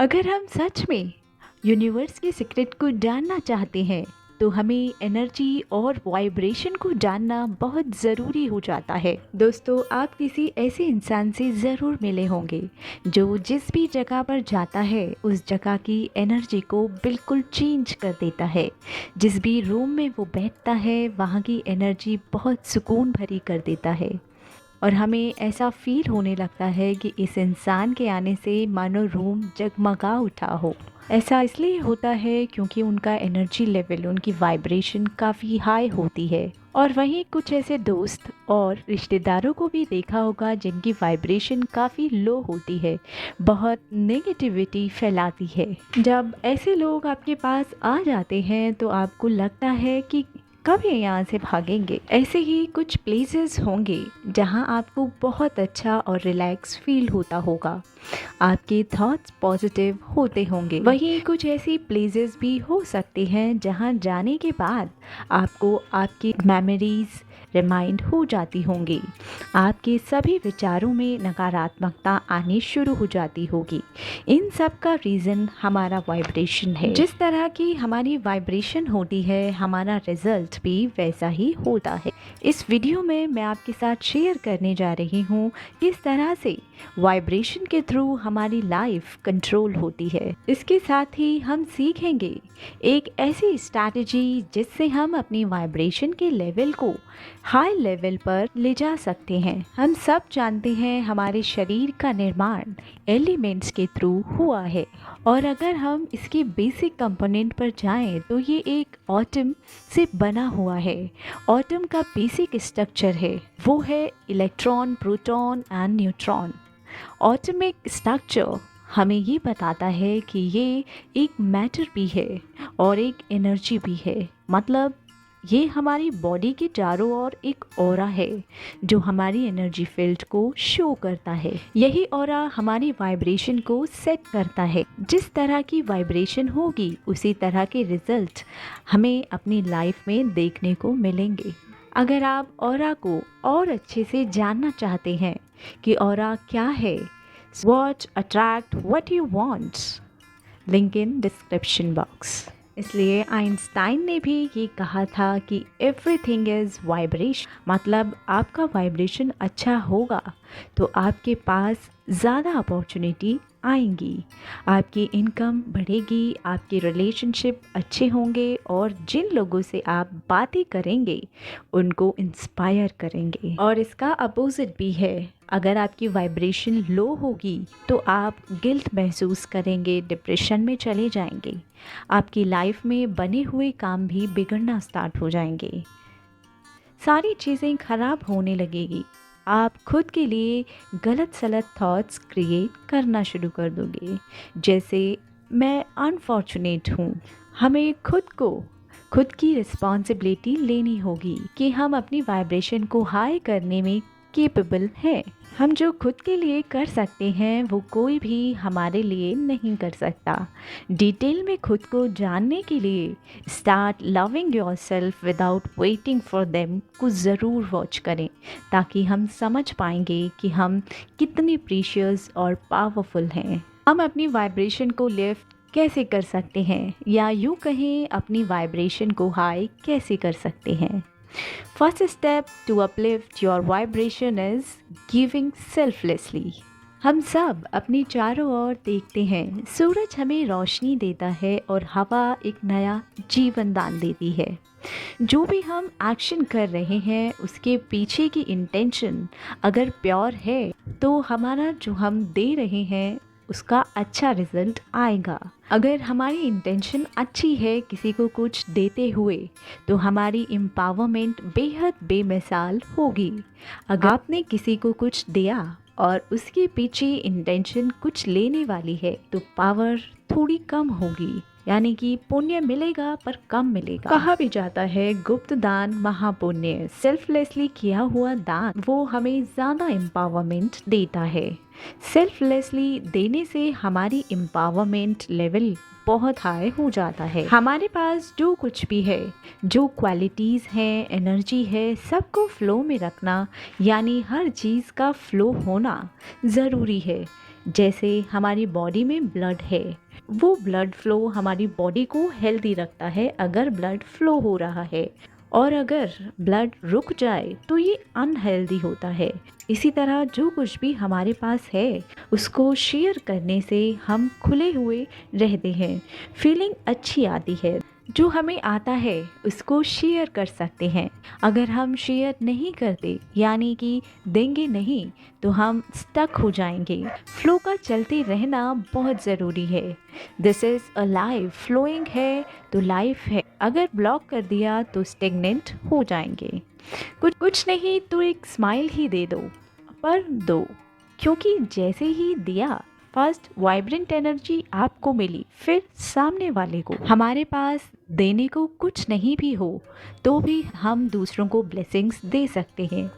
अगर हम सच में यूनिवर्स के सीक्रेट को जानना चाहते हैं तो हमें एनर्जी और वाइब्रेशन को जानना बहुत ज़रूरी हो जाता है। दोस्तों, आप किसी ऐसे इंसान से ज़रूर मिले होंगे जो जिस भी जगह पर जाता है उस जगह की एनर्जी को बिल्कुल चेंज कर देता है। जिस भी रूम में वो बैठता है वहाँ की एनर्जी बहुत सुकून भरी कर देता है और हमें ऐसा फील होने लगता है कि इस इंसान के आने से मानो रूम जगमगा उठा हो। ऐसा इसलिए होता है क्योंकि उनका एनर्जी लेवल, उनकी वाइब्रेशन काफ़ी हाई होती है। और वहीं कुछ ऐसे दोस्त और रिश्तेदारों को भी देखा होगा जिनकी वाइब्रेशन काफ़ी लो होती है, बहुत नेगेटिविटी फैलाती है। जब ऐसे लोग आपके पास आ जाते हैं तो आपको लगता है कि कब ये यहाँ से भागेंगे। ऐसे ही कुछ प्लेसेस होंगे जहाँ आपको बहुत अच्छा और रिलैक्स फील होता होगा, आपके थॉट्स पॉजिटिव होते होंगे। वहीं कुछ ऐसी प्लेसेस भी हो सकते हैं जहाँ जाने के बाद आपको आपकी मेमोरीज रिमाइंड हो जाती होंगी, आपके सभी विचारों में नकारात्मकता आनी शुरू हो जाती होगी। इन सब का रीज़न हमारा वाइब्रेशन है। जिस तरह की हमारी वाइब्रेशन होती है हमारा रिजल्ट भी वैसा ही होता है। इस वीडियो में मैं आपके साथ शेयर करने जा रही हूँ किस तरह से वाइब्रेशन के थ्रू हमारी लाइफ कंट्रोल होती है। इसके साथ ही हम सीखेंगे एक ऐसी स्ट्रैटेजी जिससे हम अपनी वाइब्रेशन के लेवल को हाई लेवल पर ले जा सकते हैं। हम सब जानते हैं हमारे शरीर का निर्माण एलिमेंट्स के थ्रू हुआ है और अगर हम इसके बेसिक कंपोनेंट पर जाएं तो ये एक एटम से बना हुआ है। एटम का बेसिक स्ट्रक्चर है वो है electron, proton and neutron. Atomic structure हमें ये बताता है कि ये एक मैटर भी है और एक एनर्जी भी है। मतलब ये हमारी बॉडी के चारों ओर एक ऑरा है जो हमारी एनर्जी फील्ड को शो करता है। यही ऑरा हमारी वाइब्रेशन को सेट करता है। जिस तरह की वाइब्रेशन होगी उसी तरह के रिजल्ट हमें अपनी लाइफ में देखने को मिलेंगे। अगर आप ऑरा को और अच्छे से जानना चाहते हैं कि ऑरा क्या है, what attract what you want, link in description box. इसलिए आइंस्टाइन ने भी ये कहा था कि एवरीथिंग इज़ वाइब्रेशन। मतलब आपका वाइब्रेशन अच्छा होगा तो आपके पास ज़्यादा अपॉर्चुनिटी आएंगी, आपकी इनकम बढ़ेगी, आपके रिलेशनशिप अच्छे होंगे और जिन लोगों से आप बातें करेंगे उनको इंस्पायर करेंगे। और इसका अपोजिट भी है, अगर आपकी वाइब्रेशन लो होगी तो आप गिल्ट महसूस करेंगे, डिप्रेशन में चले जाएंगे, आपकी लाइफ में बने हुए काम भी बिगड़ना स्टार्ट हो जाएंगे, सारी चीज़ें खराब होने लगेगी, आप खुद के लिए गलत सलत थॉट्स क्रिएट करना शुरू कर दोगे। जैसे मैं अनफॉर्चुनेट हूँ। हमें खुद की रिस्पॉन्सिबिलिटी लेनी होगी कि हम अपनी वाइब्रेशन को हाई करने में केपेबल हैं। हम जो खुद के लिए कर सकते हैं वो कोई भी हमारे लिए नहीं कर सकता। डिटेल में खुद को जानने के लिए start loving yourself without waiting for them को ज़रूर वॉच करें ताकि हम समझ पाएंगे कि हम कितने प्रीशियस और पावरफुल हैं। हम अपनी वाइब्रेशन को लिफ्ट कैसे कर सकते हैं या यूँ कहें अपनी वाइब्रेशन को हाई कैसे कर सकते हैं। First step to uplift your vibration is giving selflessly। हम सब अपनी चारों ओर देखते हैं, सूरज हमें रोशनी देता है और हवा एक नया जीवन दान देती है। जो भी हम एक्शन कर रहे हैं उसके पीछे की इंटेंशन अगर प्योर है तो हमारा जो हम दे रहे हैं उसका अच्छा रिजल्ट आएगा। अगर हमारी इंटेंशन अच्छी है किसी को कुछ देते हुए तो हमारी एम्पावरमेंट बेहद बेमिसाल होगी। अगर आपने किसी को कुछ दिया और उसके पीछे इंटेंशन कुछ लेने वाली है तो पावर थोड़ी कम होगी, यानी कि पुण्य मिलेगा पर कम मिलेगा। कहा भी जाता है गुप्त दान महापुण्य। सेल्फलेसली किया हुआ दान वो हमें ज़्यादा एम्पावरमेंट देता है। सेल्फलेसली देने से हमारी एम्पावरमेंट लेवल बहुत हाई हो जाता है। हमारे पास जो कुछ भी है, जो क्वालिटीज़ हैं, एनर्जी है, सबको फ्लो में रखना, यानी हर चीज़ का फ्लो होना ज़रूरी है। जैसे हमारी बॉडी में ब्लड है, वो ब्लड फ्लो हमारी बॉडी को हेल्दी रखता है अगर ब्लड फ्लो हो रहा है, और अगर ब्लड रुक जाए तो ये अनहेल्दी होता है। इसी तरह जो कुछ भी हमारे पास है उसको शेयर करने से हम खुले हुए रहते हैं, फीलिंग अच्छी आती है। जो हमें आता है उसको शेयर कर सकते हैं। अगर हम शेयर नहीं करते यानी कि देंगे नहीं तो हम स्टक हो जाएंगे। फ्लो का चलते रहना बहुत ज़रूरी है। This is a life, flowing है तो लाइफ है। अगर ब्लॉक कर दिया तो स्टेगनेंट हो जाएंगे। कुछ नहीं तो एक स्माइल ही दे दो, पर दो, क्योंकि जैसे ही दिया फर्स्ट वाइब्रेंट एनर्जी आपको मिली, फिर सामने वाले को। हमारे पास देने को कुछ नहीं भी हो तो भी हम दूसरों को ब्लेसिंग्स दे सकते हैं।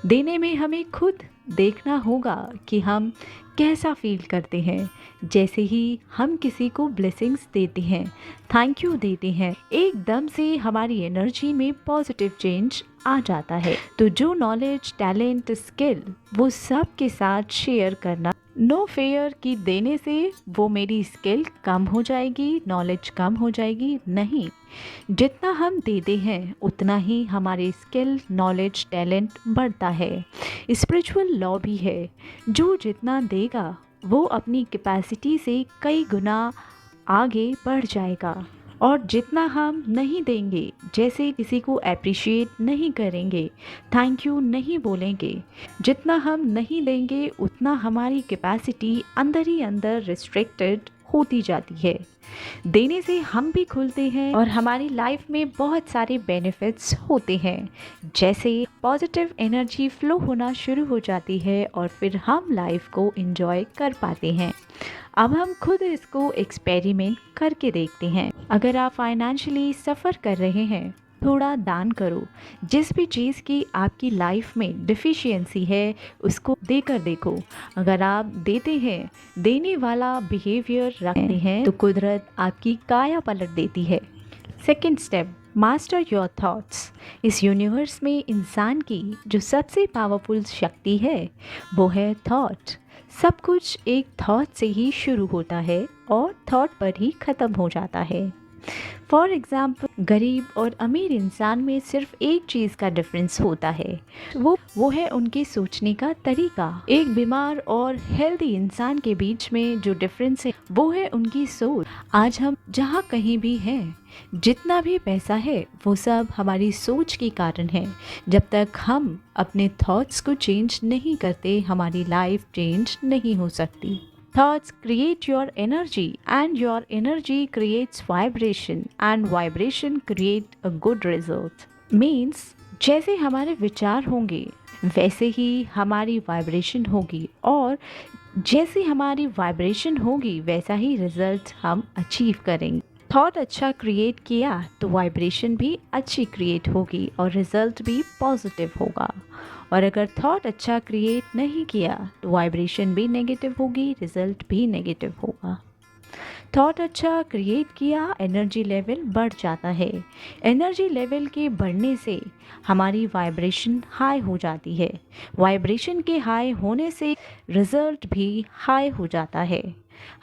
देने में हमें खुद देखना होगा कि हम कैसा फील करते हैं। जैसे ही हम किसी को ब्लेसिंग्स देते हैं, थैंक यू देते हैं, एकदम से हमारी एनर्जी में पॉजिटिव चेंज आ जाता है। तो जो नॉलेज, टैलेंट, स्किल, वो सब के साथ शेयर करना। नो फेयर कि देने से वो मेरी स्किल कम हो जाएगी, नॉलेज कम हो जाएगी, नहीं। जितना हम देते हैं उतना ही हमारी स्किल, नॉलेज, टैलेंट बढ़ता है। स्पिरिचुअल लॉ भी है, जो जितना देगा वो अपनी कैपेसिटी से कई गुना आगे बढ़ जाएगा। और जितना हम नहीं देंगे, जैसे किसी को अप्रिशिएट नहीं करेंगे, थैंक यू नहीं बोलेंगे, जितना हम नहीं देंगे उतना हमारी कैपेसिटी अंदर ही अंदर रिस्ट्रिक्टेड होती जाती है। देने से हम भी खुलते हैं और हमारी लाइफ में बहुत सारे बेनिफिट्स होते हैं। जैसे पॉजिटिव एनर्जी फ्लो होना शुरू हो जाती है और फिर हम लाइफ को एंजॉय कर पाते हैं। अब हम खुद इसको एक्सपेरिमेंट करके देखते हैं। अगर आप फाइनेंशियली सफ़र कर रहे हैं, थोड़ा दान करो। जिस भी चीज़ की आपकी लाइफ में डिफिशियंसी है उसको देकर देखो। अगर आप देते हैं, देने वाला बिहेवियर रखते हैं तो कुदरत आपकी काया पलट देती है। Second step, master your thoughts. इस यूनिवर्स में इंसान की जो सबसे पावरफुल शक्ति है वो है थॉट। सब कुछ एक थॉट से ही शुरू होता है और थॉट पर ही ख़त्म हो जाता है। फॉर एग्ज़ाम्पल, गरीब और अमीर इंसान में सिर्फ एक चीज़ का डिफरेंस होता है, वो है उनके सोचने का तरीका। एक बीमार और हेल्दी इंसान के बीच में जो डिफरेंस है वो है उनकी सोच। आज हम जहाँ कहीं भी हैं, जितना भी पैसा है वो सब हमारी सोच के कारण है। जब तक हम अपने थॉट्स को चेंज नहीं करते, हमारी लाइफ चेंज नहीं हो सकती। Thoughts create your energy and your energy creates vibration and vibration create a good result. Means जैसे हमारे विचार होंगे वैसे ही हमारी वाइब्रेशन होगी, और जैसे हमारी वाइब्रेशन होगी वैसा ही रिजल्ट हम अचीव करेंगे। थॉट अच्छा क्रिएट किया तो वाइब्रेशन भी अच्छी क्रिएट होगी और रिजल्ट भी पॉजिटिव होगा। और अगर थॉट अच्छा क्रिएट नहीं किया तो वाइब्रेशन भी नेगेटिव होगी, रिजल्ट भी नेगेटिव होगा। थॉट अच्छा क्रिएट किया, एनर्जी लेवल बढ़ जाता है। एनर्जी लेवल के बढ़ने से हमारी वाइब्रेशन हाई हो जाती है। वाइब्रेशन के हाई होने से रिजल्ट भी हाई हो जाता है।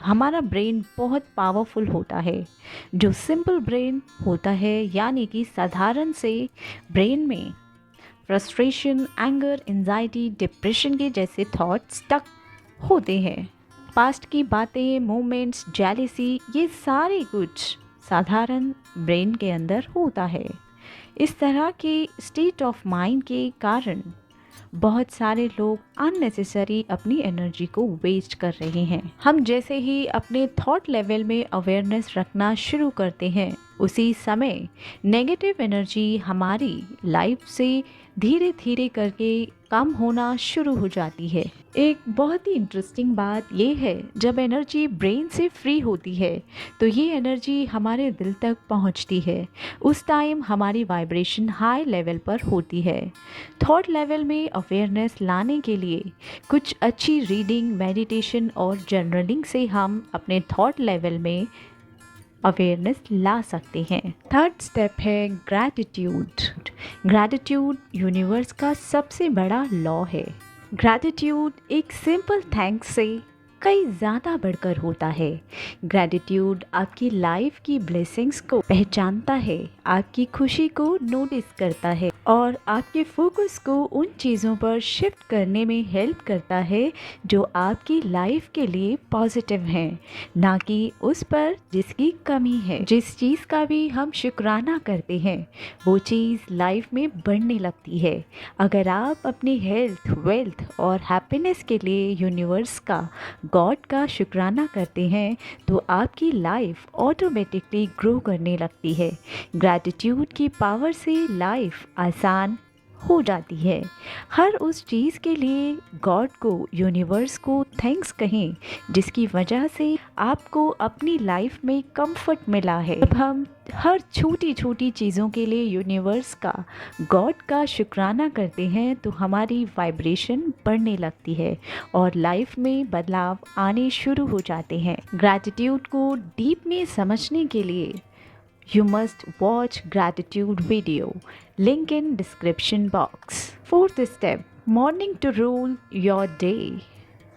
हमारा ब्रेन बहुत पावरफुल होता है। जो सिंपल ब्रेन होता है यानी कि साधारण से ब्रेन में फ्रस्ट्रेशन, एंगर, एंजाइटी, डिप्रेशन के जैसे थॉट्स स्टक होते हैं। पास्ट की बातें, मोमेंट्स, जेलिसी, ये सारे कुछ साधारण ब्रेन के अंदर होता है। इस तरह के स्टेट ऑफ माइंड के कारण बहुत सारे लोग अननेसेसरी अपनी एनर्जी को वेस्ट कर रहे हैं। हम जैसे ही अपने थॉट लेवल में अवेयरनेस रखना शुरू करते हैं, उसी समय नेगेटिव एनर्जी हमारी लाइफ से धीरे धीरे करके कम होना शुरू हो जाती है। एक बहुत ही इंटरेस्टिंग बात ये है, जब एनर्जी ब्रेन से फ्री होती है तो ये एनर्जी हमारे दिल तक पहुंचती है। उस टाइम हमारी वाइब्रेशन हाई लेवल पर होती है। थॉट लेवल में अवेयरनेस लाने के लिए कुछ अच्छी रीडिंग, मेडिटेशन और जर्नलिंग से हम अपने थॉट लेवल में अवेयरनेस ला सकते हैं। थर्ड स्टेप है ग्रैटिट्यूड। ग्रैटिट्यूड यूनिवर्स का सबसे बड़ा लॉ है। ग्रैटिट्यूड एक सिंपल थैंक्स से कई ज़्यादा बढ़कर होता है। ग्रैटिट्यूड आपकी लाइफ की ब्लेसिंग्स को पहचानता है, आपकी खुशी को नोटिस करता है और आपके फोकस को उन चीज़ों पर शिफ्ट करने में हेल्प करता है जो आपकी लाइफ के लिए पॉजिटिव हैं, ना कि उस पर जिसकी कमी है। जिस चीज़ का भी हम शुक्राना करते हैं वो चीज़ लाइफ में बढ़ने लगती है। अगर आप अपनी हेल्थ, वेल्थ और हैप्पीनेस के लिए यूनिवर्स का, गॉड का शुक्राना करते हैं तो आपकी लाइफ ऑटोमेटिकली ग्रो करने लगती है। ग्रैटिट्यूड की पावर से लाइफ आसान हो जाती है। हर उस चीज़ के लिए गॉड को, यूनिवर्स को थैंक्स कहें जिसकी वजह से आपको अपनी लाइफ में कंफर्ट मिला है। जब हम हर छोटी छोटी चीज़ों के लिए यूनिवर्स का, गॉड का शुक्राना करते हैं तो हमारी वाइब्रेशन बढ़ने लगती है और लाइफ में बदलाव आने शुरू हो जाते हैं। ग्रैटिट्यूड को डीप में समझने के लिए you must watch gratitude video, link in description box. Fourth step, morning to rule your day.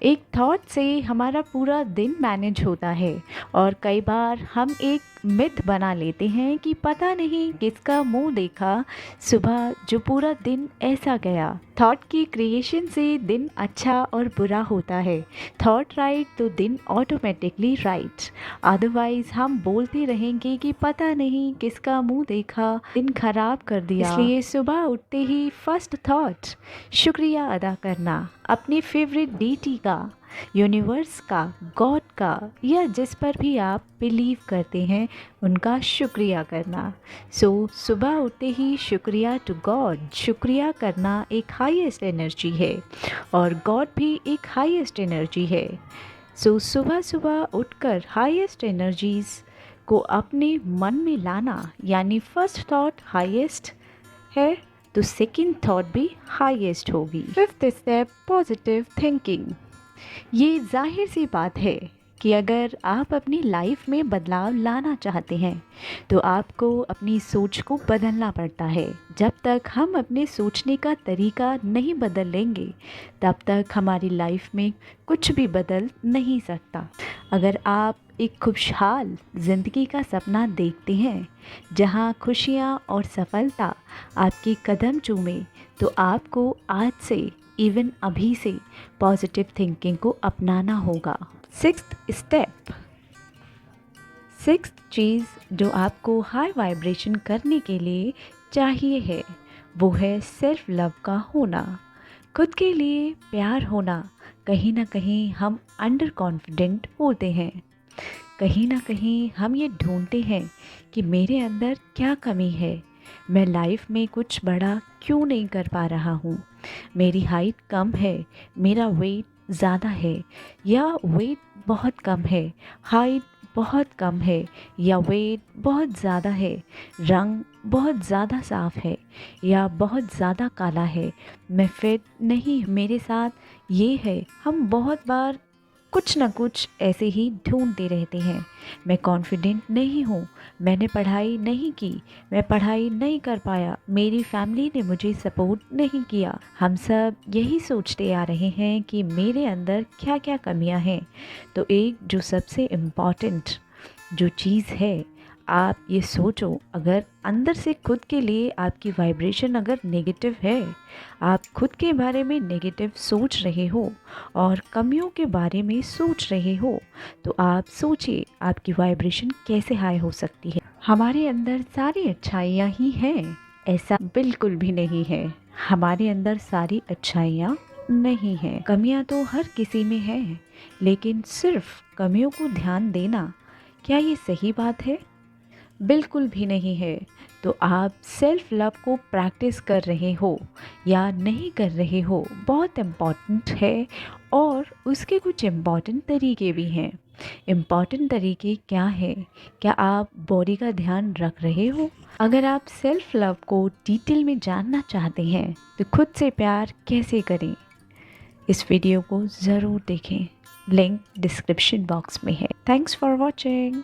एक थॉट से हमारा पूरा दिन मैनेज होता है और कई बार हम एक मिथ बना लेते हैं कि पता नहीं किसका मुंह देखा सुबह जो पूरा दिन ऐसा गया। थॉट की क्रिएशन से दिन अच्छा और बुरा होता है। थॉट राइट तो दिन ऑटोमेटिकली राइट। अदरवाइज हम बोलते रहेंगे कि पता नहीं किसका मुंह देखा, दिन खराब कर दिया। इसलिए सुबह उठते ही फर्स्ट थॉट शुक्रिया अदा करना, अपने फेवरेट डीटी का, यूनिवर्स का, गॉड का या जिस पर भी आप बिलीव करते हैं उनका शुक्रिया करना। सुबह उठते ही शुक्रिया टू गॉड, शुक्रिया करना एक हाईएस्ट एनर्जी है और गॉड भी एक हाईएस्ट एनर्जी है। सुबह सुबह उठकर हाईएस्ट एनर्जीज को अपने मन में लाना, यानी फर्स्ट थॉट हाईएस्ट है तो सेकंड थॉट भी हाईएस्ट होगी। Fifth step, positive thinking. ये जाहिर सी बात है कि अगर आप अपनी लाइफ में बदलाव लाना चाहते हैं तो आपको अपनी सोच को बदलना पड़ता है। जब तक हम अपने सोचने का तरीका नहीं बदल लेंगे तब तक हमारी लाइफ में कुछ भी बदल नहीं सकता। अगर आप एक खुशहाल ज़िंदगी का सपना देखते हैं जहां खुशियां और सफलता आपके कदम चूमे तो आपको आज से, इवन अभी से पॉजिटिव थिंकिंग को अपनाना होगा। सिक्स्थ स्टेप, सिक्स्थ चीज़ जो आपको हाई वाइब्रेशन करने के लिए चाहिए है वो है सेल्फ लव का होना, खुद के लिए प्यार होना। कहीं ना कहीं हम अंडर कॉन्फिडेंट होते हैं, कहीं ना कहीं हम ये ढूंढते हैं कि मेरे अंदर क्या कमी है, मैं लाइफ में कुछ बड़ा क्यों नहीं कर पा रहा हूँ, मेरी हाइट कम है, मेरा वेट ज़्यादा है या वेट बहुत कम है, हाइट बहुत कम है या वेट बहुत ज़्यादा है, रंग बहुत ज़्यादा साफ़ है या बहुत ज़्यादा काला है, मैं फिट नहीं, मेरे साथ ये है। हम बहुत बार कुछ ना कुछ ऐसे ही ढूंढते रहते हैं। मैं कॉन्फिडेंट नहीं हूँ, मैंने पढ़ाई नहीं की, मैं पढ़ाई नहीं कर पाया, मेरी फैमिली ने मुझे सपोर्ट नहीं किया। हम सब यही सोचते आ रहे हैं कि मेरे अंदर क्या क्या कमियाँ हैं। तो एक जो सबसे इम्पॉर्टेंट जो चीज़ है, आप ये सोचो, अगर अंदर से खुद के लिए आपकी वाइब्रेशन अगर नेगेटिव है, आप खुद के बारे में नेगेटिव सोच रहे हो और कमियों के बारे में सोच रहे हो तो आप सोचिए आपकी वाइब्रेशन कैसे हाई हो सकती है। हमारे अंदर सारी अच्छाइयाँ ही हैं, ऐसा बिल्कुल भी नहीं है। हमारे अंदर सारी अच्छाइयाँ नहीं हैं, कमियाँ तो हर किसी में हैं, लेकिन सिर्फ कमियों को ध्यान देना क्या ये सही बात है? बिल्कुल भी नहीं है। तो आप सेल्फ लव को प्रैक्टिस कर रहे हो या नहीं कर रहे हो बहुत इम्पॉर्टेंट है और उसके कुछ इम्पॉर्टेंट तरीके भी हैं। इम्पॉर्टेंट तरीके क्या है? क्या आप बॉडी का ध्यान रख रहे हो? अगर आप सेल्फ लव को डिटेल में जानना चाहते हैं तो खुद से प्यार कैसे करें, इस वीडियो को ज़रूर देखें, लिंक डिस्क्रिप्शन बॉक्स में है। Thanks for watching.